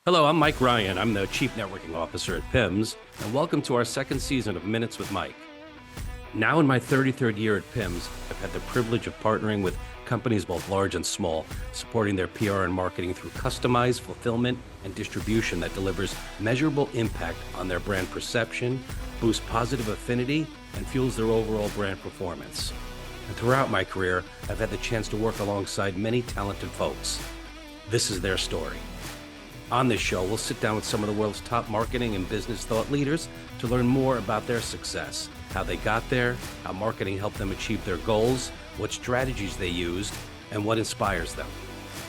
Hello, I'm Mike Ryan. I'm the Chief Networking Officer at PIMS, and welcome to our second season of Minutes with Mike. Now in my 33rd year at PIMS, I've had the privilege of partnering with companies both large and small, supporting their PR and marketing through customized fulfillment and distribution that delivers measurable impact on their brand perception, boosts positive affinity, and fuels their overall brand performance. And throughout my career, I've had the chance to work alongside many talented folks. This is their story. On this show, we'll sit down with some of the world's top marketing and business thought leaders to learn more about their success, how they got there, how marketing helped them achieve their goals, what strategies they used, and what inspires them.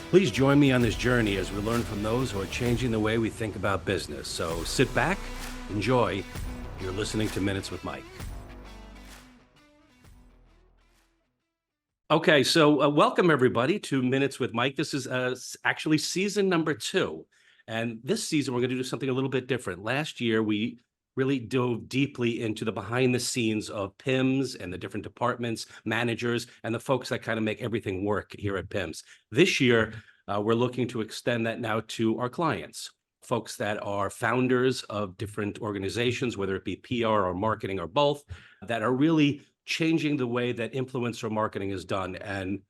Please join me on this journey as we learn from those who are changing the way we think about business. So sit back, enjoy. You're listening to Minutes with Mike. Okay, so welcome everybody to Minutes with Mike. This is actually season number 2. And this season, we're going to do something a little bit different. Last year, we really dove deeply into the behind the scenes of PIMS and the different departments, managers, and the folks that kind of make everything work here at PIMS. This year, we're looking to extend that now to our clients, folks that are founders of different organizations, whether it be PR or marketing or both, that are really changing the way that influencer marketing is done. And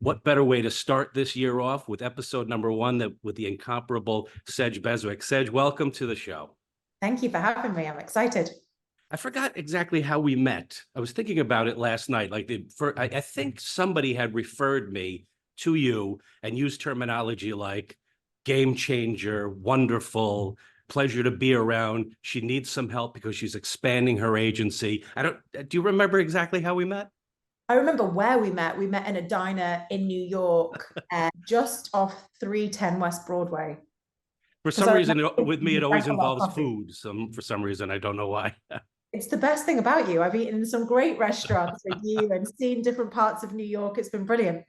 what better way to start this year off with episode number 1 with the incomparable Sedge Beswick. Sedge, welcome to the show. Thank you for having me. I'm excited. I forgot exactly how we met. I was thinking about it last night. I think somebody had referred me to you and used terminology like game changer, wonderful, pleasure to be around. She needs some help because she's expanding her agency. Do you remember exactly how we met? I remember where we met. We met in a diner in New York, just off 310 West Broadway. For some reason, with me, it always involves food. For some reason, I don't know why. It's the best thing about you. I've eaten in some great restaurants with you and seen different parts of New York. It's been brilliant.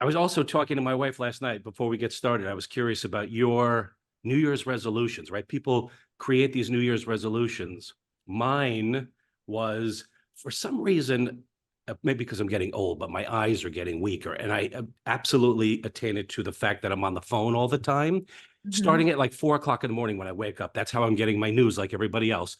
I was also talking to my wife last night before we get started. I was curious about your New Year's resolutions, right? People create these New Year's resolutions. Mine was, for some reason, maybe because I'm getting old, but my eyes are getting weaker. And I absolutely attain it to the fact that I'm on the phone all the time, starting at like 4 o'clock in the morning when I wake up. That's how I'm getting my news like everybody else.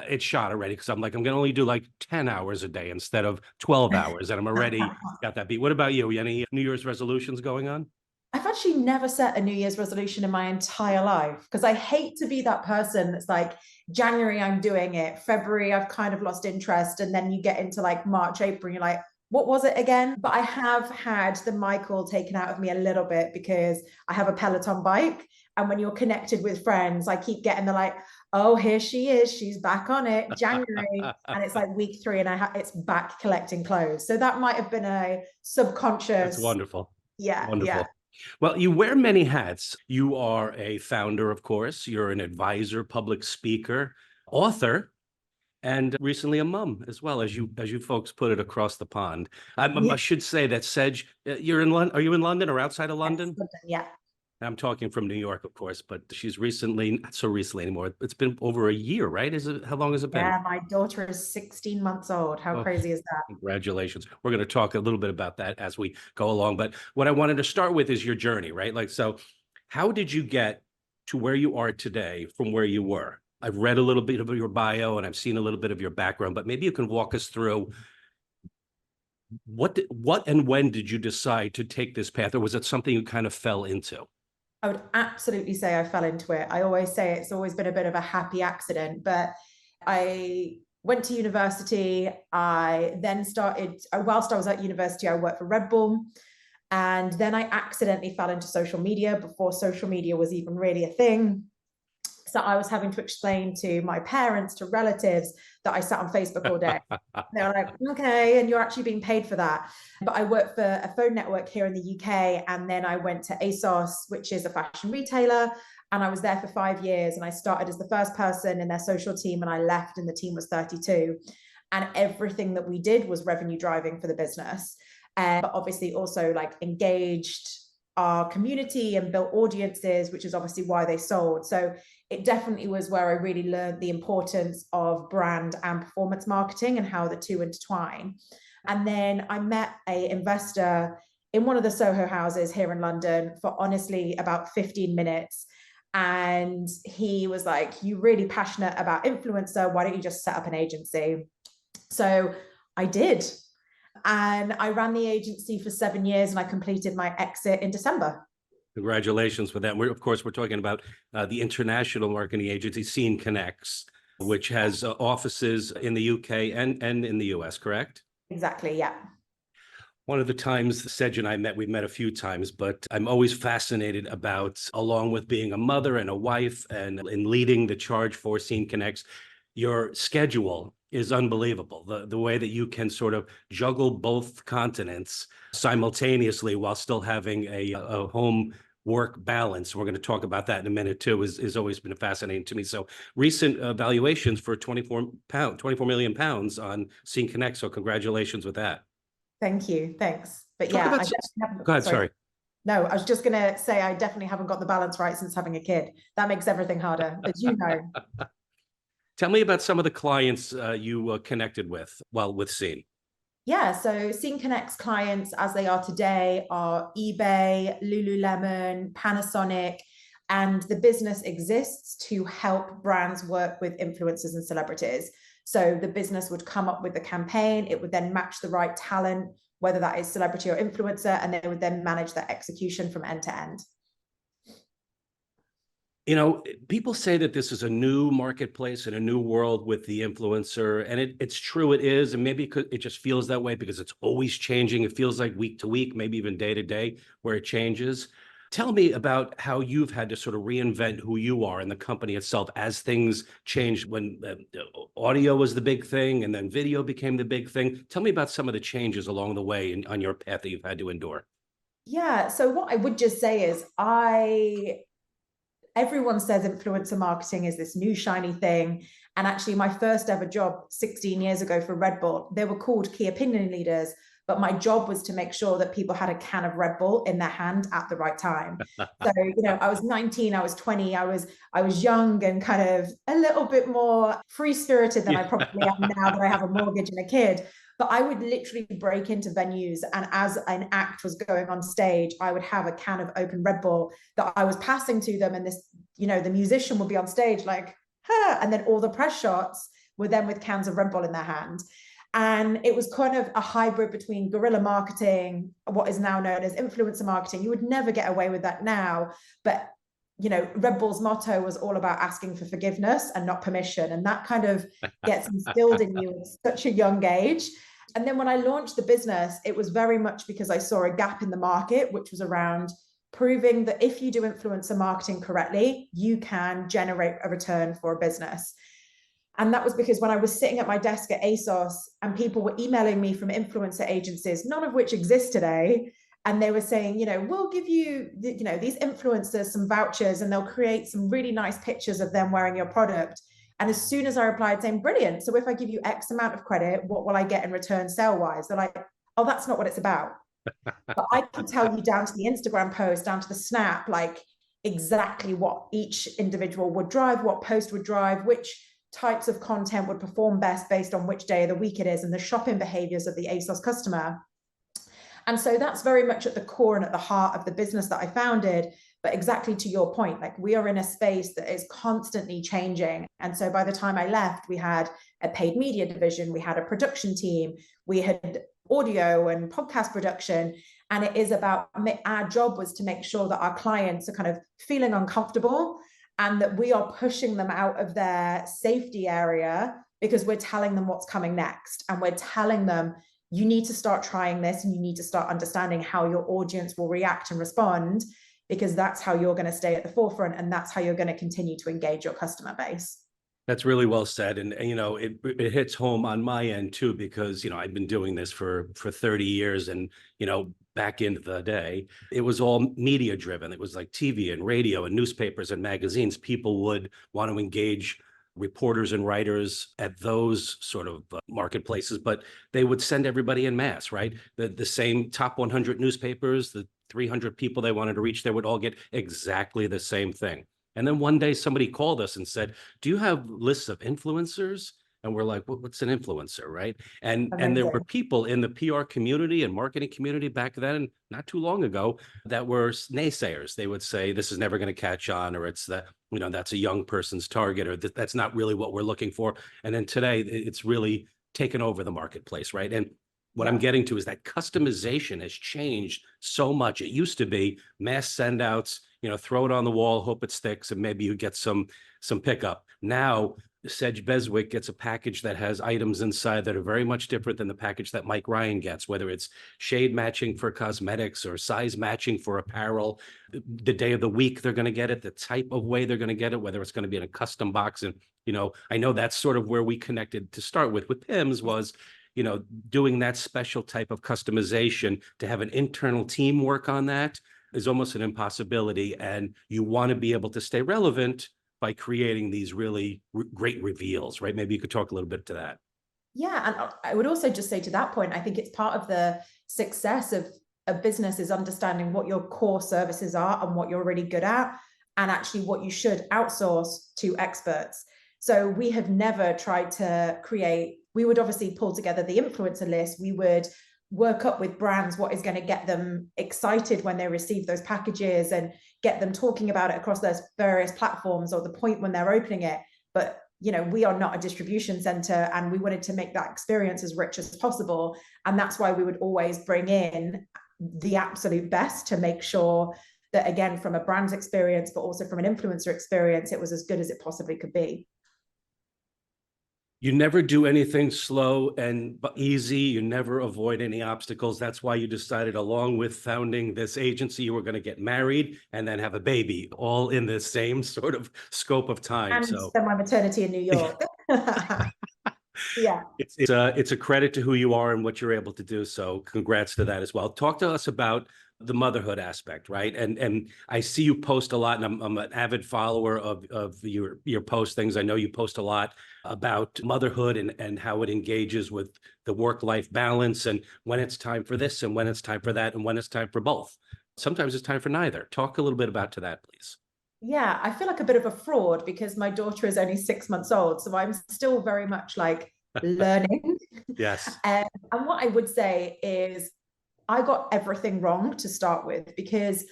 It's shot already because I'm like, I'm going to only do like 10 hours a day instead of 12 hours. And I'm already got that beat. What about you? Any New Year's resolutions going on? I've actually never set a New Year's resolution in my entire life because I hate to be that person that's like, January, I'm doing it. February, I've kind of lost interest. And then you get into like March, April, and you're like, what was it again? But I have had the Michael taken out of me a little bit because I have a Peloton bike. And when you're connected with friends, I keep getting the like, oh, here she is. She's back on it, January. And it's like week 3 and it's back collecting clothes. So that might have been a subconscious. That's wonderful. Yeah. Wonderful. Yeah. Well, you wear many hats. You are a founder, of course. You're an advisor, public speaker, author, and recently a mom as well, as you folks put it across the pond. I should say that Sedge, you're in London. Are you in London or outside of London? Yeah. I'm talking from New York, of course, but she's recently, not so recently anymore. It's been over a year, right? How long has it been? Yeah, my daughter is 16 months old. How crazy is that? Congratulations. We're going to talk a little bit about that as we go along. But what I wanted to start with is your journey, right? So how did you get to where you are today from where you were? I've read a little bit of your bio and I've seen a little bit of your background, but maybe you can walk us through what and when did you decide to take this path, or was it something you kind of fell into? I would absolutely say I fell into it. I always say it's always been a bit of a happy accident, but I went to university. I then started, whilst I was at university, I worked for Red Bull. And then I accidentally fell into social media before social media was even really a thing. So I was having to explain to my parents, to relatives, that I sat on Facebook all day. They were like, okay, and you're actually being paid for that. But I worked for a phone network here in the UK. And then I went to ASOS, which is a fashion retailer. And I was there for 5 years. And I started as the first person in their social team. And I left and the team was 32. And everything that we did was revenue driving for the business. But obviously also like engaged our community and built audiences, which is obviously why they sold. So it definitely was where I really learned the importance of brand and performance marketing and how the two intertwine. And then I met an investor in one of the Soho houses here in London for honestly about 15 minutes. And he was like, "You're really passionate about influencer. Why don't you just set up an agency?" So I did. And I ran the agency for 7 years and I completed my exit in December. Congratulations with that. Of course, we're talking about the international marketing agency, Scene Connects, which has offices in the UK and in the US, correct? Exactly. Yeah. One of the times Sedge and I met, we've met a few times, but I'm always fascinated about, along with being a mother and a wife and in leading the charge for Scene Connects, your schedule is unbelievable. The way that you can sort of juggle both continents simultaneously while still having a home work balance. We're going to talk about that in a minute too, is always been fascinating to me. So recent valuations for 24 million pounds on Scene Connect. So congratulations with that. Thank you. Thanks. But Talk yeah, about, I definitely go ahead, sorry. sorry. No, I was just going to say I definitely haven't got the balance right since having a kid. That makes everything harder, as you know. Tell me about some of the clients you connected with, well, with Scene. Yeah, so Scene Connect's clients, as they are today, are eBay, Lululemon, Panasonic, and the business exists to help brands work with influencers and celebrities. So the business would come up with the campaign, it would then match the right talent, whether that is celebrity or influencer, and they would then manage that execution from end to end. You know, people say that this is a new marketplace and a new world with the influencer, and it's true, it is, and maybe it just feels that way because it's always changing. It feels like week to week, maybe even day to day, where it changes. Tell me about how you've had to sort of reinvent who you are in the company itself as things changed when audio was the big thing and then video became the big thing. Tell me about some of the changes along the way on your path that you've had to endure. Yeah, so what I would just say is everyone says influencer marketing is this new shiny thing. And actually, my first ever job 16 years ago for Red Bull, they were called key opinion leaders. But my job was to make sure that people had a can of Red Bull in their hand at the right time. So, I was 19, I was 20, I was young and kind of a little bit more free-spirited than I probably am now that I have a mortgage and a kid. But I would literally break into venues, and as an act was going on stage, I would have a can of open Red Bull that I was passing to them, and the musician would be on stage like, huh, and then all the press shots were then with cans of Red Bull in their hand. And it was kind of a hybrid between guerrilla marketing, what is now known as influencer marketing. You would never get away with that now, but Red Bull's motto was all about asking for forgiveness and not permission. And that kind of gets instilled in you at such a young age. And then when I launched the business, it was very much because I saw a gap in the market, which was around proving that if you do influencer marketing correctly, you can generate a return for a business. And that was because when I was sitting at my desk at ASOS and people were emailing me from influencer agencies, none of which exist today, and they were saying, we'll give you, these influencers some vouchers and they'll create some really nice pictures of them wearing your product. And as soon as I replied saying, brilliant, so if I give you X amount of credit, what will I get in return sale-wise? They're like, oh, that's not what it's about. But I could tell you down to the Instagram post, down to the snap, like exactly what each individual would drive, what post would drive, which types of content would perform best based on which day of the week it is, and the shopping behaviors of the ASOS customer. And so that's very much at the core and at the heart of the business that I founded. But exactly to your point, like we are in a space that is constantly changing. And so by the time I left, we had a paid media division, we had a production team, we had audio and podcast production. And it is about, our job was to make sure that our clients are kind of feeling uncomfortable and that we are pushing them out of their safety area because we're telling them what's coming next. And we're telling them, you need to start trying this and you need to start understanding how your audience will react and respond, because that's how you're going to stay at the forefront and that's how you're going to continue to engage your customer base. That's really well said. And it hits home on my end too, because, I've been doing this for 30 years and, back in the day, it was all media driven. It was like TV and radio and newspapers and magazines. People would want to engage reporters and writers at those sort of marketplaces, but they would send everybody in mass, right? The same top 100 newspapers, the 300 people they wanted to reach, they would all get exactly the same thing. And then one day somebody called us and said, do you have lists of influencers? And we're like, what's an influencer, right? And there were Amazing. people in the PR community and marketing community back then, not too long ago, that were naysayers. They would say this is never going to catch on, or it's that, that's a young person's target, or that's not really what we're looking for. And then today it's really taken over the marketplace, right? And what I'm Yeah. getting to is that customization has changed so much. It used to be mass send outs, throw it on the wall, hope it sticks, and maybe you get some pickup. Now Sedge Beswick gets a package that has items inside that are very much different than the package that Mike Ryan gets, whether it's shade matching for cosmetics or size matching for apparel, the day of the week they're going to get it, the type of way they're going to get it, whether it's going to be in a custom box. And, I know that's sort of where we connected to start with PIMS was, doing that special type of customization. To have an internal team work on that is almost an impossibility. And you want to be able to stay relevant by creating these really great reveals, right? Maybe you could talk a little bit to that. Yeah. And I would also just say to that point, I think it's part of the success of a business is understanding what your core services are and what you're really good at, and actually what you should outsource to experts. So we have never tried to create, we would obviously pull together the influencer list. We would work up with brands what is going to get them excited when they receive those packages and get them talking about it across those various platforms, or the point when they're opening it. But we are not a distribution center, and we wanted to make that experience as rich as possible. And that's why we would always bring in the absolute best to make sure that, again, from a brand's experience, but also from an influencer experience, it was as good as it possibly could be. You never do anything slow and easy. You never avoid any obstacles. That's why you decided, along with founding this agency, you were going to get married and then have a baby, all in the same sort of scope of time. And So spend my maternity in New York. Yeah. It's a credit to who you are and what you're able to do. So congrats to that as well. Talk to us about the motherhood aspect, right? And I see you post a lot, and I'm an avid follower of your postings. I know you post a lot about motherhood and how it engages with the work-life balance, and when it's time for this and when it's time for that and when it's time for both. Sometimes it's time for neither. Talk a little bit about to that, please. Yeah, I feel like a bit of a fraud because my daughter is only 6 months old. So I'm still very much like learning. Yes. And what I would say is I got everything wrong to start with, because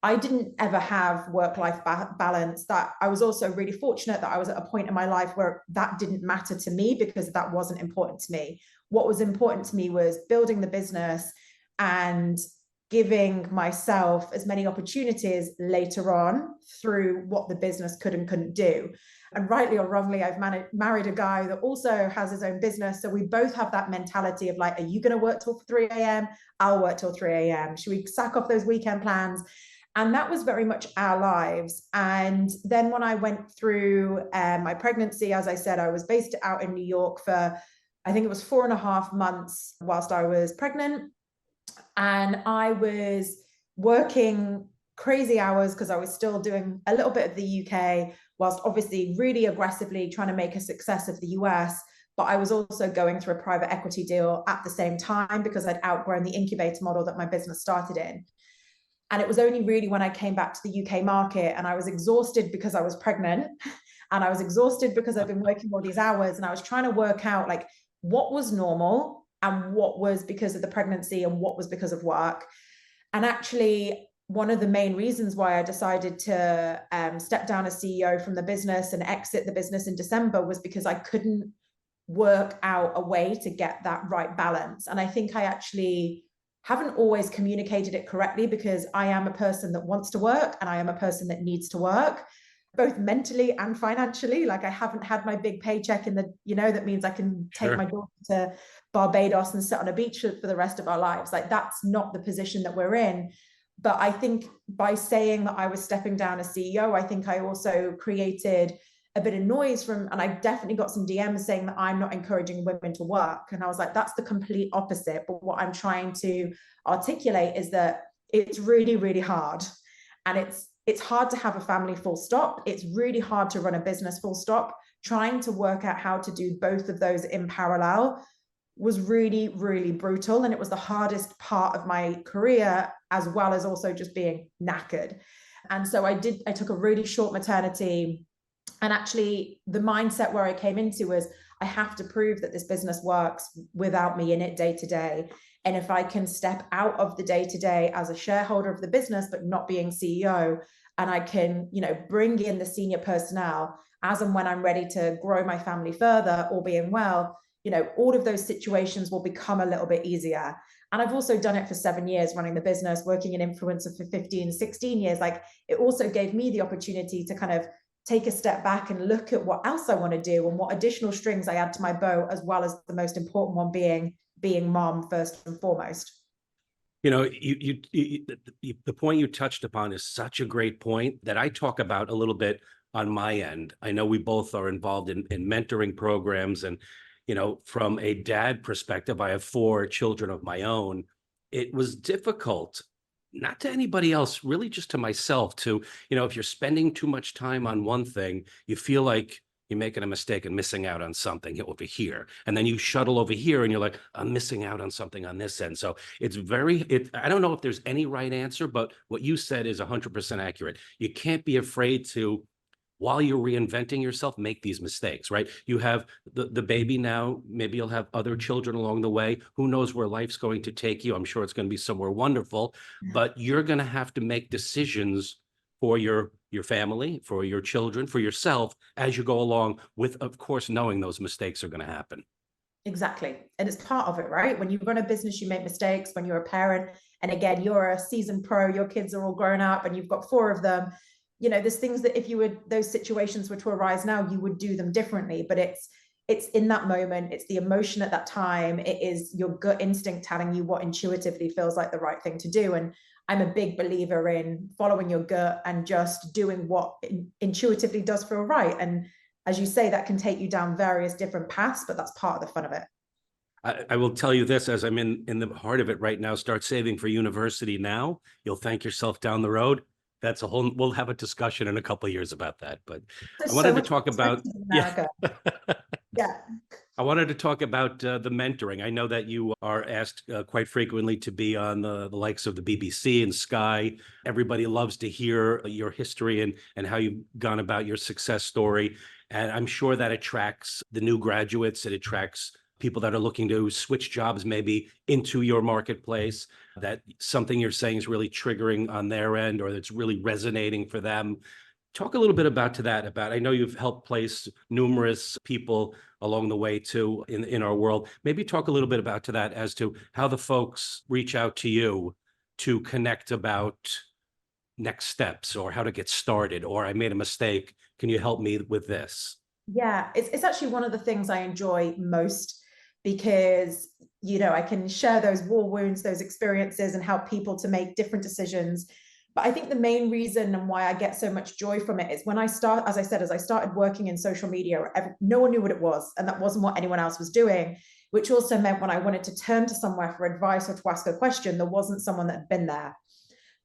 I didn't ever have work-life balance. That I was also really fortunate that I was at a point in my life where that didn't matter to me, because that wasn't important to me. What was important to me was building the business and giving myself as many opportunities later on through what the business could and couldn't do. And rightly or wrongly, I've married a guy that also has his own business. So we both have that mentality of like, are you going to work till 3 a.m.? I'll work till 3 a.m. Should we sack off those weekend plans? And that was very much our lives. And then when I went through my pregnancy, as I said, I was based out in New York for, I think it was 4.5 months whilst I was pregnant. And I was working crazy hours because I was still doing a little bit of the UK, whilst obviously really aggressively trying to make a success of the US. But I was also going through a private equity deal at the same time because I'd outgrown the incubator model that my business started in. And it was only really when I came back to the UK market, and I was exhausted because I was pregnant, and I was exhausted because I've been working all these hours, and I was trying to work out like what was normal and what was because of the pregnancy and what was because of work. And actually, one of the main reasons why I decided to step down as CEO from the business and exit the business in December was because I couldn't work out a way to get that right balance. And I think I actually haven't always communicated it correctly, because I am a person that wants to work and I am a person that needs to work, both mentally and financially. Like I haven't had my big paycheck in the, that means I can take my daughter to Barbados and sit on a beach for the rest of our lives. Like that's not the position that we're in. But I think by saying that I was stepping down as CEO, I think I also created a bit of noise from, and I definitely got some DMs saying that I'm not encouraging women to work. And I was like, that's the complete opposite. But what I'm trying to articulate is that it's really, really hard. And it's hard to have a family, full stop. It's really hard to run a business, full stop. Trying to work out how to do both of those in parallel was really, really brutal. And it was the hardest part of my career, as well as also just being knackered. And so I took a really short maternity. And actually, the mindset where I came into was I I have to prove that this business works without me in it day to day. And if I can step out of the day to day as a shareholder of the business, but not being CEO, and I can, bring in the senior personnel as and when I'm ready to grow my family further, all being well, all of those situations will become a little bit easier. And I've also done it for 7 years, running the business, working in influencer for 15, 16 years. Like, it also gave me the opportunity to kind of take a step back and look at what else I want to do and what additional strings I add to my bow, as well as the most important one being mom first and foremost. The point you touched upon is such a great point that I talk about a little bit on my end. I know we both are involved in mentoring programs, and from a dad perspective, I have 4 children of my own. It was difficult, not to anybody else, really just to myself, to, if you're spending too much time on one thing, you feel like you're making a mistake and missing out on something over here. And then you shuttle over here and you're like, I'm missing out on something on this end. So I don't know if there's any right answer, but what you said is 100% accurate. You can't be afraid to, while you're reinventing yourself, make these mistakes, right? You have the baby now, maybe you'll have other children along the way. Who knows where life's going to take you? I'm sure it's going to be somewhere wonderful, but you're going to have to make decisions for your family, for your children, for yourself, as you go along, with, of course, knowing those mistakes are going to happen. Exactly. And it's part of it, right? When you run a business, you make mistakes. When you're a parent, and again, you're a seasoned pro, your kids are all grown up and you've got 4 of them, there's things that if those situations were to arise now, you would do them differently. But it's in that moment, it's the emotion at that time, it is your gut instinct telling you what intuitively feels like the right thing to do. And I'm a big believer in following your gut and just doing what intuitively does feel right. And as you say, that can take you down various different paths, but that's part of the fun of it. I will tell you this, as I'm in the heart of it right now, start saving for university now. You'll thank yourself down the road. We'll have a discussion in a couple of years about that. But I wanted to talk about, yeah. I wanted to talk about the mentoring. I know that you are asked quite frequently to be on the likes of the BBC and Sky. Everybody loves to hear your history and how you've gone about your success story. And I'm sure that attracts the new graduates. It attracts people that are looking to switch jobs maybe into your marketplace, that something you're saying is really triggering on their end, or that's really resonating for them. Talk a little bit about I know you've helped place numerous people along the way too in our world. Maybe talk a little bit about that as to how the folks reach out to you to connect about next steps, or how to get started, or I made a mistake, can you help me with this? Yeah, it's actually one of the things I enjoy most, because I can share those war wounds, those experiences, and help people to make different decisions. But I think the main reason and why I get so much joy from it is when as I started working in social media, no one knew what it was, and that wasn't what anyone else was doing, which also meant when I wanted to turn to somewhere for advice or to ask a question, there wasn't someone that had been there.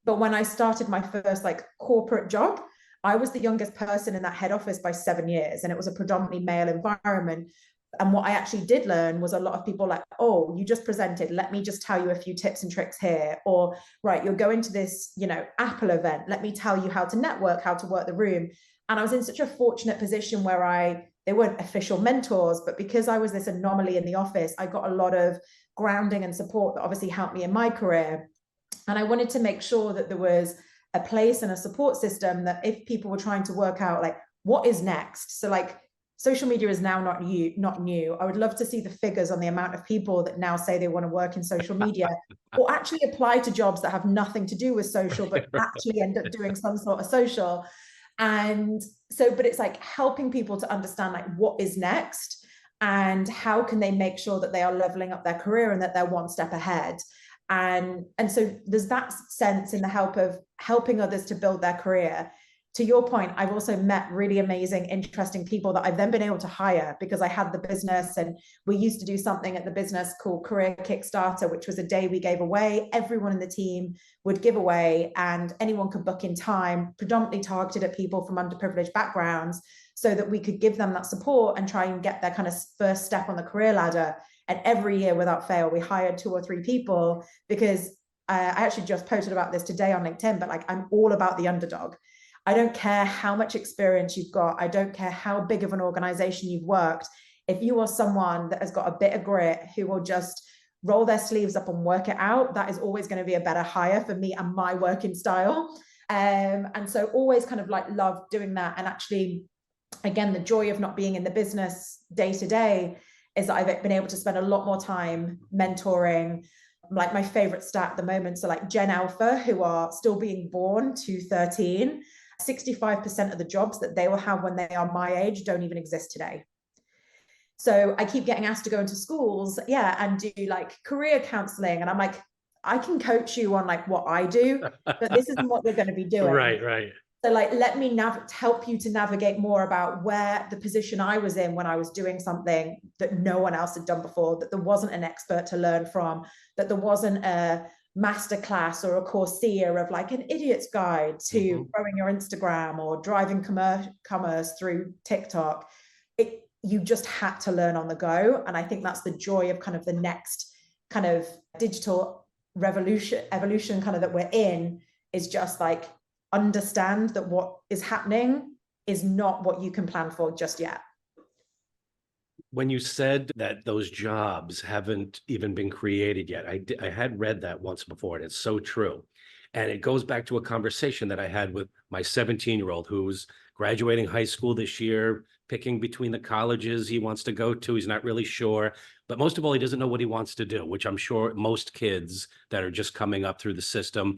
But when I started my first corporate job, I was the youngest person in that head office by 7 years, and it was a predominantly male environment. And what I actually did learn was a lot of people like, oh, you just presented, let me just tell you a few tips and tricks here. Or, right, you're going to this, Apple event, let me tell you how to network, how to work the room. And I was in such a fortunate position where they weren't official mentors, but because I was this anomaly in the office, I got a lot of grounding and support that obviously helped me in my career. And I wanted to make sure that there was a place and a support system that if people were trying to work out what is next. So social media is now not new. I would love to see the figures on the amount of people that now say they want to work in social media or actually apply to jobs that have nothing to do with social, but actually end up doing some sort of social. And so, but it's helping people to understand what is next and how can they make sure that they are leveling up their career and that they're one step ahead. And so there's that sense in the help of helping others to build their career. To your point, I've also met really amazing, interesting people that I've then been able to hire because I had the business, and we used to do something at the business called Career Kickstarter, which was a day we gave away. Everyone in the team would give away and anyone could book in time, predominantly targeted at people from underprivileged backgrounds, so that we could give them that support and try and get their kind of first step on the career ladder. And every year without fail, we hired 2 or 3 people because I actually just posted about this today on LinkedIn, but I'm all about the underdog. I don't care how much experience you've got. I don't care how big of an organization you've worked. If you are someone that has got a bit of grit, who will just roll their sleeves up and work it out, that is always going to be a better hire for me and my working style. And so always kind of like love doing that. And actually, again, the joy of not being in the business day to day is that I've been able to spend a lot more time mentoring. Like my favorite stat at the moment, so like Gen Alpha, who are still being born to 13, 65% of the jobs that they will have when they are my age don't even exist today. So I keep getting asked to go into schools, and do like career counseling. And I'm like, I can coach you on like what I do, but this isn't what you're going to be doing. Right. So like, let me help you to navigate more about where the position I was in when I was doing something that no one else had done before, that there wasn't an expert to learn from, that there wasn't a masterclass or a Coursera of like an idiot's guide to growing your Instagram or driving commerce through TikTok. You just had to learn on the go. And I think that's the joy of kind of the next kind of digital evolution kind of that we're in, is just like, understand that what is happening is not what you can plan for just yet. When you said that those jobs haven't even been created yet, I had read that once before, and it's so true. And it goes back to a conversation that I had with my 17-year-old who's graduating high school this year, picking between the colleges he wants to go to. He's not really sure, but most of all, he doesn't know what he wants to do, which I'm sure most kids that are just coming up through the system,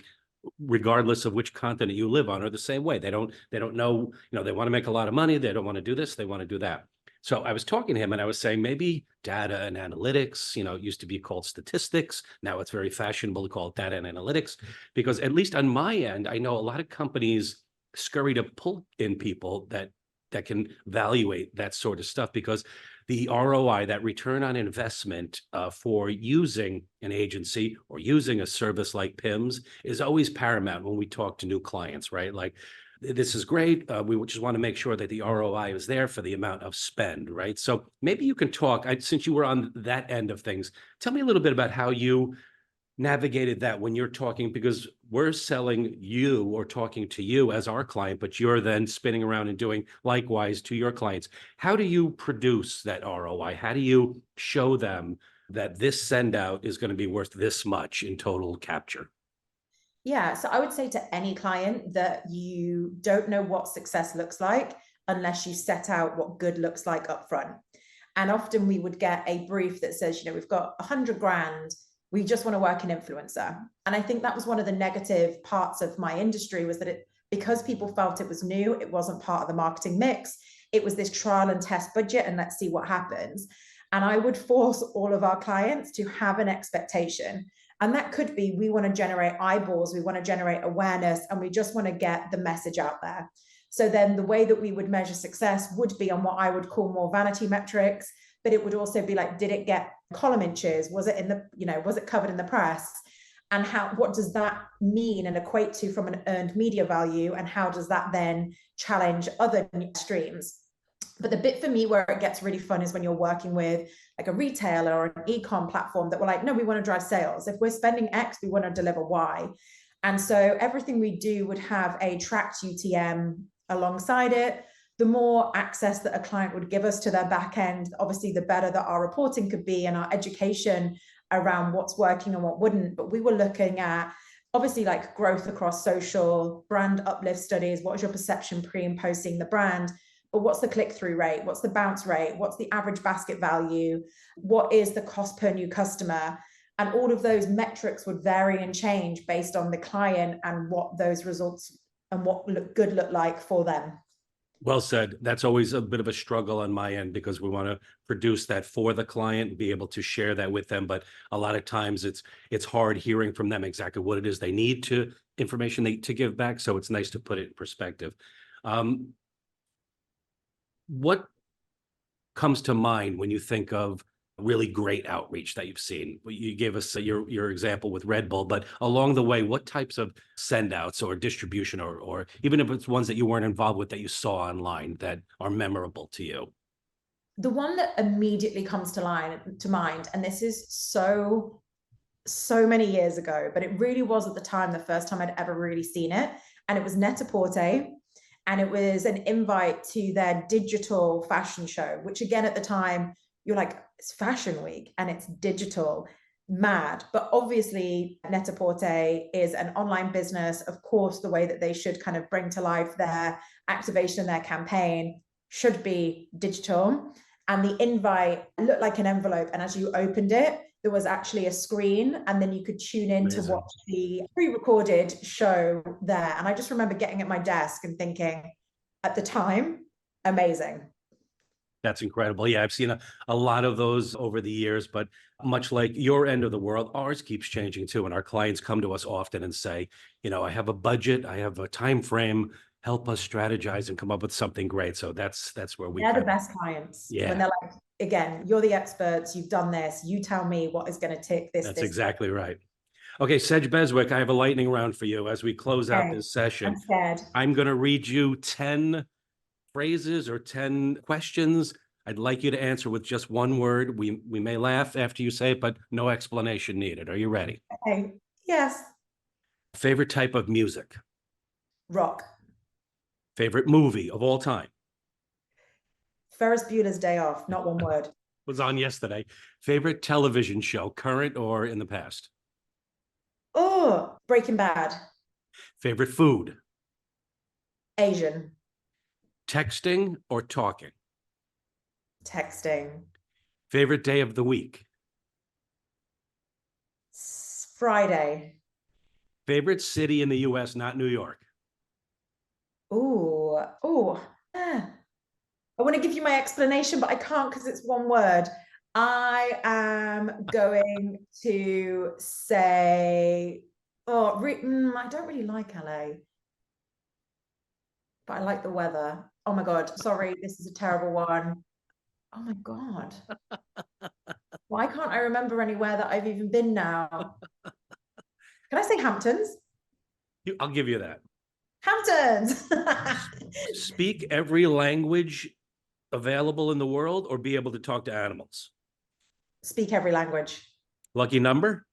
regardless of which continent you live on, are the same way. They don't know, they want to make a lot of money. They don't want to do this. They want to do that. So I was talking to him and I was saying, maybe data and analytics, it used to be called statistics. Now it's very fashionable to call it data and analytics, because at least on my end, I know a lot of companies scurry to pull in people that can evaluate that sort of stuff, because the ROI, that return on investment for using an agency or using a service like PIMS, is always paramount when we talk to new clients, right? Like, this is great. We just want to make sure that the ROI is there for the amount of spend, right? So maybe you can talk, since you were on that end of things, tell me a little bit about how you navigated that when you're talking, because we're selling you or talking to you as our client, but you're then spinning around and doing likewise to your clients. How do you produce that ROI? How do you show them that this send out is going to be worth this much in total capture? Yeah, so I would say to any client that you don't know what success looks like unless you set out what good looks like up front. And often we would get a brief that says, we've got 100 grand, we just want to work in influencer. And I think that was one of the negative parts of my industry, was that because people felt it was new, it wasn't part of the marketing mix. It was this trial and test budget and let's see what happens. And I would force all of our clients to have an expectation. And that could be, we want to generate eyeballs, we want to generate awareness, and we just want to get the message out there. So then the way that we would measure success would be on what I would call more vanity metrics, but it would also be like, did it get column inches? Was it in the, was it covered in the press? And what does that mean and equate to from an earned media value? And how does that then challenge other streams? But the bit for me where it gets really fun is when you're working with like a retailer or an e-com platform that we're like, no, we want to drive sales. If we're spending X, we want to deliver Y. And so everything we do would have a tracked UTM alongside it. The more access that a client would give us to their back end, obviously the better that our reporting could be and our education around what's working and what wouldn't. But we were looking at obviously like growth across social, brand uplift studies. What was your perception pre and post seeing the brand? But what's the click-through rate? What's the bounce rate? What's the average basket value? What is the cost per new customer? And all of those metrics would vary and change based on the client and what those results and what good look like for them. Well said. That's always a bit of a struggle on my end, because we want to produce that for the client and be able to share that with them. But a lot of times it's hard hearing from them exactly what it is they need information to give back. So it's nice to put it in perspective. What comes to mind when you think of really great outreach that you've seen? You gave us your example with Red Bull, but along the way, what types of send outs or distribution, or even if it's ones that you weren't involved with that you saw online that are memorable to you? The one that immediately comes to mind, and this is so many years ago, but it really was at the time, the first time I'd ever really seen it. And it was Net-a-Porter. And it was an invite to their digital fashion show, which again, at the time, you're like, it's Fashion Week and it's digital, mad. But obviously, Net-a-Porter is an online business. Of course, the way that they should kind of bring to life their activation and their campaign should be digital. And the invite looked like an envelope. And as you opened it, there was actually a screen, and then you could tune in to watch the pre-recorded show there. And I just remember getting at my desk and thinking, at the time, amazing. That's incredible. Yeah, I've seen a lot of those over the years, but much like your end of the world, ours keeps changing too. And our clients come to us often and say, I have a budget, I have a time frame, help us strategize and come up with something great. So that's where they're the best clients. Yeah. When they're like, again, you're the experts, you've done this, you tell me what is going to tick this. That's exactly right. Okay, Sedge Beswick, I have a lightning round for you as we close out this session. I'm scared. I'm going to read you 10 phrases or 10 questions. I'd like you to answer with just one word. We may laugh after you say it, but no explanation needed. Are you ready? Okay. Yes. Favorite type of music? Rock. Favorite movie of all time? Ferris Bueller's Day Off, not one word. Was on yesterday. Favorite television show, current or in the past? Oh, Breaking Bad. Favorite food? Asian. Texting or talking? Texting. Favorite day of the week? Friday. Favorite city in the US, not New York? I want to give you my explanation, but I can't because it's one word. I am going to say, I don't really like LA, but I like the weather. Oh my God, sorry, this is a terrible one. Oh my God. Why can't I remember anywhere that I've even been now? Can I say Hamptons? I'll give you that. Hamptons. Speak every language available in the world or be able to talk to animals? Speak every language. Lucky number?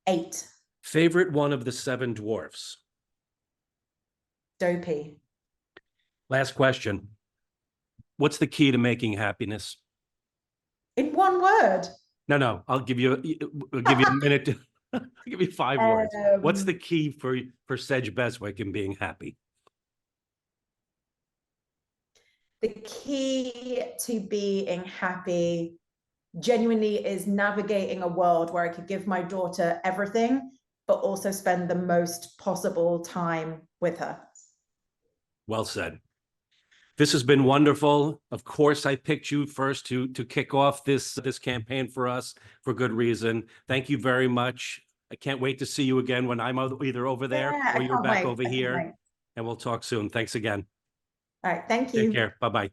8. Favorite one of the 7 dwarfs? Dopey. Last question. What's the key to making happiness? In one word? No. I'll give you a minute to I'll give you 5 words. What's the key for Sedge Beswick in being happy? The key to being happy genuinely is navigating a world where I could give my daughter everything, but also spend the most possible time with her. Well said. This has been wonderful. Of course, I picked you first to kick off this campaign for us for good reason. Thank you very much. I can't wait to see you again when I'm either over there or you're back over here. And we'll talk soon. Thanks again. All right. Thank you. Take care. Bye-bye.